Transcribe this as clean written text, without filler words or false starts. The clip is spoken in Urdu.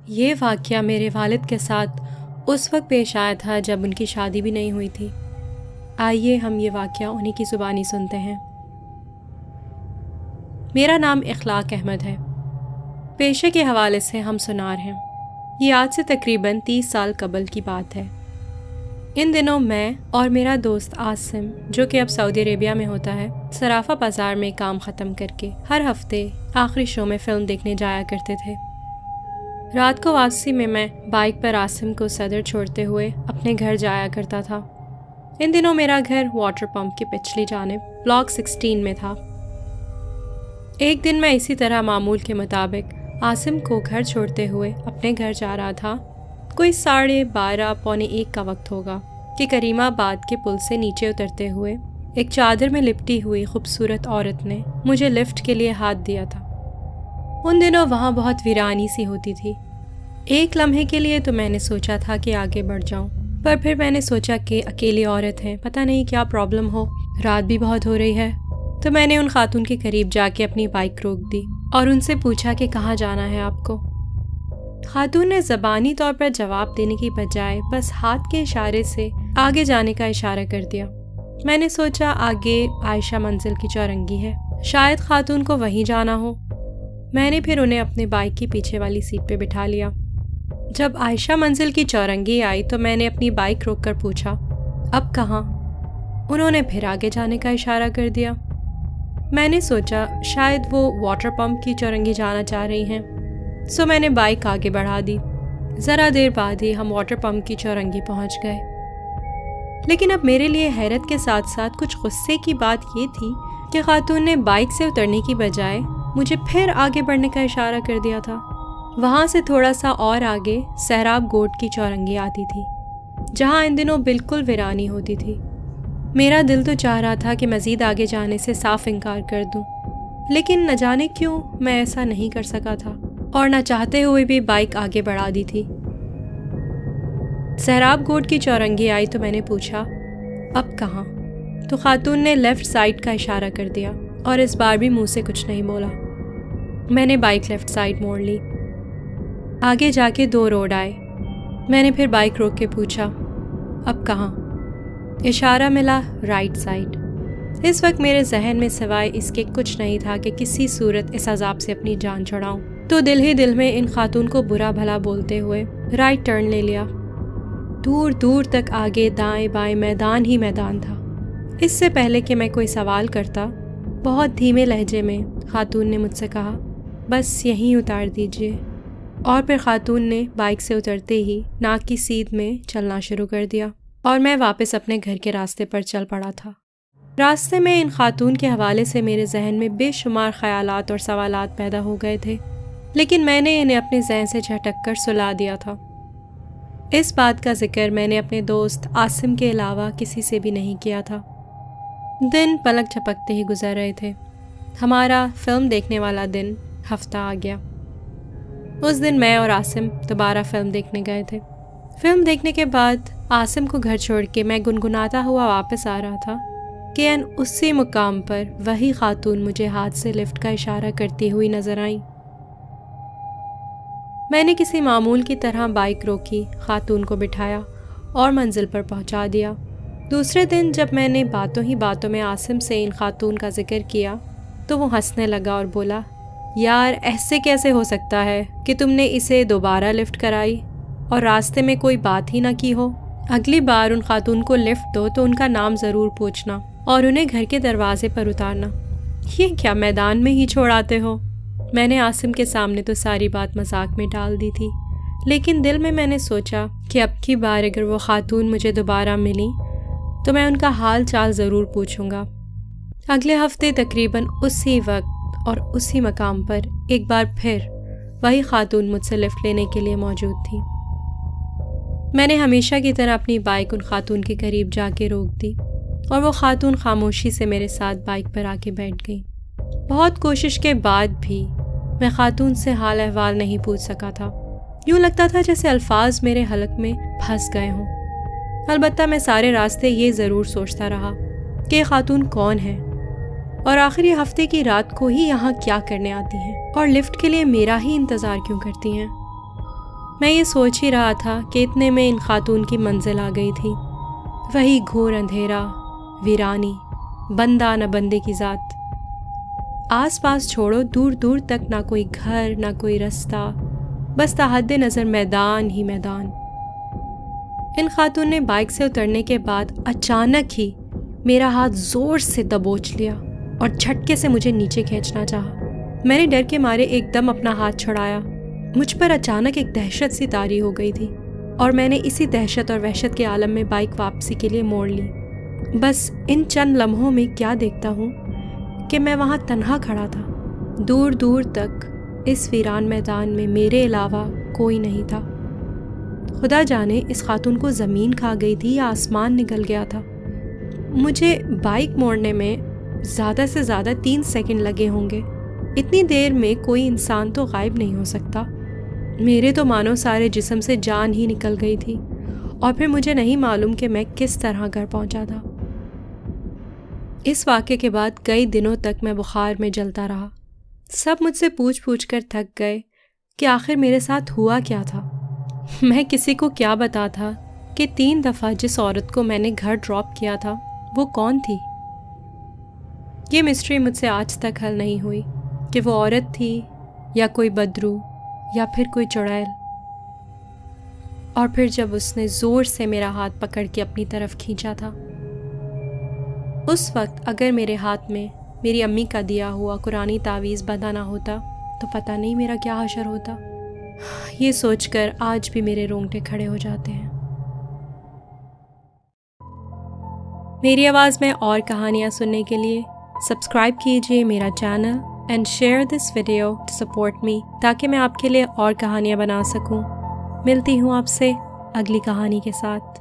یہ واقعہ میرے والد کے ساتھ اس وقت پیش آیا تھا جب ان کی شادی بھی نہیں ہوئی تھی۔ آئیے ہم یہ واقعہ انہی کی زبانی سنتے ہیں۔ میرا نام اخلاق احمد ہے۔ پیشے کے حوالے سے ہم سنار ہیں۔ یہ آج سے تقریباً 30 سال قبل کی بات ہے۔ ان دنوں میں اور میرا دوست عاصم، جو کہ اب سعودی عربیہ میں ہوتا ہے، صرافہ بازار میں کام ختم کر کے ہر ہفتے آخری شو میں فلم دیکھنے جایا کرتے تھے۔ رات کو واپسی میں بائک پر عاصم کو صدر چھوڑتے ہوئے اپنے گھر جایا کرتا تھا۔ ان دنوں میرا گھر واٹر پمپ کی پچھلی جانب بلاک 16 میں تھا۔ ایک دن میں اسی طرح معمول کے مطابق عاصم کو گھر چھوڑتے ہوئے اپنے گھر جا رہا تھا۔ کوئی 12:30 پونے 1 کا وقت ہوگا کہ کریم آباد کے پل سے نیچے اترتے ہوئے ایک چادر میں لپٹی ہوئی خوبصورت عورت نے مجھے لفٹ کے لیے ہاتھ دیا تھا۔ ان دنوں وہاں بہت ویرانی سی ہوتی تھی۔ ایک لمحے کے لیے تو میں نے سوچا تھا کہ آگے بڑھ جاؤں، پر پھر میں نے سوچا کہ اکیلی عورت ہے، پتہ نہیں کیا پرابلم ہو، رات بھی بہت ہو رہی ہے، تو میں نے ان خاتون کے قریب جا کے اپنی بائک روک دی اور ان سے پوچھا کہ کہاں جانا ہے آپ کو۔ خاتون نے زبانی طور پر جواب دینے کی بجائے بس ہاتھ کے اشارے سے آگے جانے کا اشارہ کر دیا۔ میں نے سوچا آگے عائشہ منزل کی چورنگی ہے، شاید خاتون کو وہیں جانا ہو۔ میں نے پھر انہیں اپنے بائک کی پیچھے والی سیٹ پہ بٹھا لیا۔ جب عائشہ منزل کی چورنگی آئی تو میں نے اپنی بائک روک کر پوچھا، اب کہاں؟ انہوں نے پھر آگے جانے کا اشارہ کر دیا۔ میں نے سوچا شاید وہ واٹر پمپ کی چورنگی جانا چاہ رہی ہیں، سو میں نے بائک آگے بڑھا دی۔ ذرا دیر بعد ہی ہم واٹر پمپ کی چورنگی پہنچ گئے۔ لیکن اب میرے لیے حیرت کے ساتھ ساتھ کچھ غصے کی بات یہ تھی کہ خاتون نے بائک سے اترنے کی بجائے مجھے پھر آگے بڑھنے کا اشارہ کر دیا تھا۔ وہاں سے تھوڑا سا اور آگے سہراب گوٹ کی چورنگی آتی تھی، جہاں ان دنوں بالکل ویرانی ہوتی تھی۔ میرا دل تو چاہ رہا تھا کہ مزید آگے جانے سے صاف انکار کر دوں، لیکن نہ جانے کیوں میں ایسا نہیں کر سکا تھا اور نہ چاہتے ہوئے بھی بائک آگے بڑھا دی تھی۔ سہراب گوٹ کی چورنگی آئی تو میں نے پوچھا، اب کہاں؟ تو خاتون نے لیفٹ سائڈ کا اشارہ کر دیا اور اس بار بھی منہ سے کچھ نہیں بولا۔ میں نے بائک لیفٹ سائڈ موڑ لی۔ آگے جا کے 2 روڈ آئے۔ میں نے پھر بائک روک کے پوچھا، اب کہاں؟ اشارہ ملا رائٹ سائڈ۔ اس وقت میرے ذہن میں سوائے اس کے کچھ نہیں تھا کہ کسی صورت اس عذاب سے اپنی جان چھڑاؤں، تو دل ہی دل میں ان خاتون کو برا بھلا بولتے ہوئے رائٹ ٹرن لے لیا۔ دور دور تک آگے دائیں بائیں میدان ہی میدان تھا۔ اس سے پہلے کہ میں کوئی سوال کرتا، بہت دھیمے لہجے میں خاتون نے مجھ سے کہا، بس یہیں اتار دیجئے۔ اور پھر خاتون نے بائک سے اترتے ہی ناک کی سیدھ میں چلنا شروع کر دیا اور میں واپس اپنے گھر کے راستے پر چل پڑا تھا۔ راستے میں ان خاتون کے حوالے سے میرے ذہن میں بے شمار خیالات اور سوالات پیدا ہو گئے تھے، لیکن میں نے انہیں اپنے ذہن سے جھٹک کر سلا دیا تھا۔ اس بات کا ذکر میں نے اپنے دوست عاصم کے علاوہ کسی سے بھی نہیں کیا تھا۔ دن پلک جھپکتے ہی گزر رہے تھے۔ ہمارا فلم دیکھنے والا دن ہفتہ آ گیا۔ اس دن میں اور عاصم دوبارہ فلم دیکھنے گئے تھے۔ فلم دیکھنے کے بعد عاصم کو گھر چھوڑ کے میں گنگناتا ہوا واپس آ رہا تھا کہ اسی مقام پر وہی خاتون مجھے ہاتھ سے لفٹ کا اشارہ کرتی ہوئی نظر آئیں۔ میں نے کسی معمول کی طرح بائک روکی، خاتون کو بٹھایا اور منزل پر پہنچا دیا۔ دوسرے دن جب میں نے باتوں ہی باتوں میں عاصم سے ان خاتون کا ذکر کیا تو وہ ہنسنے لگا اور بولا، یار ایسے کیسے ہو سکتا ہے کہ تم نے اسے دوبارہ لفٹ کرائی اور راستے میں کوئی بات ہی نہ کی ہو؟ اگلی بار ان خاتون کو لفٹ دو تو ان کا نام ضرور پوچھنا اور انہیں گھر کے دروازے پر اتارنا۔ یہ کیا میدان میں ہی چھوڑ آتے ہو؟ میں نے عاصم کے سامنے تو ساری بات مذاق میں ڈال دی تھی، لیکن دل میں نے سوچا کہ اب کی بار اگر وہ خاتون مجھے دوبارہ ملی تو میں ان کا حال چال ضرور پوچھوں گا۔ اگلے ہفتے تقریباً اسی وقت اور اسی مقام پر ایک بار پھر وہی خاتون مجھ سے لفٹ لینے کے لیے موجود تھی۔ میں نے ہمیشہ کی طرح اپنی بائک ان خاتون کے قریب جا کے روک دی اور وہ خاتون خاموشی سے میرے ساتھ بائک پر آ کے بیٹھ گئی۔ بہت کوشش کے بعد بھی میں خاتون سے حال احوال نہیں پوچھ سکا تھا۔ یوں لگتا تھا جیسے الفاظ میرے حلق میں پھنس گئے ہوں۔ البتہ میں سارے راستے یہ ضرور سوچتا رہا کہ یہ خاتون کون ہے اور آخری ہفتے کی رات کو ہی یہاں کیا کرنے آتی ہیں اور لفٹ کے لیے میرا ہی انتظار کیوں کرتی ہیں۔ میں یہ سوچ ہی رہا تھا کہ اتنے میں ان خاتون کی منزل آ گئی تھی، وہی گھور اندھیرا، ویرانی، بندہ نہ بندے کی ذات۔ آس پاس چھوڑو، دور دور تک نہ کوئی گھر نہ کوئی رستہ، بس تحد نظر میدان ہی میدان۔ ان خاتون نے بائک سے اترنے کے بعد اچانک ہی میرا ہاتھ زور سے دبوچ لیا اور جھٹکے سے مجھے نیچے کھینچنا چاہا۔ میں نے ڈر کے مارے ایک دم اپنا ہاتھ چھڑایا۔ مجھ پر اچانک ایک دہشت سی طاری ہو گئی تھی اور میں نے اسی دہشت اور وحشت کے عالم میں بائک واپسی کے لیے موڑ لی۔ بس ان چند لمحوں میں کیا دیکھتا ہوں کہ میں وہاں تنہا کھڑا تھا۔ دور دور تک اس ویران میدان میں میرے علاوہ کوئی نہیں تھا۔ خدا جانے اس خاتون کو زمین کھا گئی تھی یا آسمان نکل گیا تھا۔ مجھے بائک موڑنے میں زیادہ سے زیادہ 3 سیکنڈ لگے ہوں گے۔ اتنی دیر میں کوئی انسان تو غائب نہیں ہو سکتا۔ میرے تو مانو سارے جسم سے جان ہی نکل گئی تھی، اور پھر مجھے نہیں معلوم کہ میں کس طرح گھر پہنچا تھا۔ اس واقعے کے بعد کئی دنوں تک میں بخار میں جلتا رہا۔ سب مجھ سے پوچھ کر تھک گئے کہ آخر میرے ساتھ ہوا کیا تھا۔ میں کسی کو کیا بتاتا کہ 3 دفعہ جس عورت کو میں نے گھر ڈراپ کیا تھا وہ کون تھی۔ یہ مسٹری مجھ سے آج تک حل نہیں ہوئی کہ وہ عورت تھی یا کوئی بدرو یا پھر کوئی چڑیل۔ اور پھر جب اس نے زور سے میرا ہاتھ پکڑ کے اپنی طرف کھینچا تھا، اس وقت اگر میرے ہاتھ میں میری امی کا دیا ہوا قرآنی تعویذ بندھا نہ ہوتا تو پتہ نہیں میرا کیا حشر ہوتا۔ یہ سوچ کر آج بھی میرے رونگٹے کھڑے ہو جاتے ہیں۔ میری آواز میں اور کہانیاں سننے کے لیے سبسکرائب کیجیے میرا channel and share this video to support me, تاکہ میں آپ کے لیے اور کہانیاں بنا سکوں۔ ملتی ہوں آپ سے اگلی کہانی کے ساتھ۔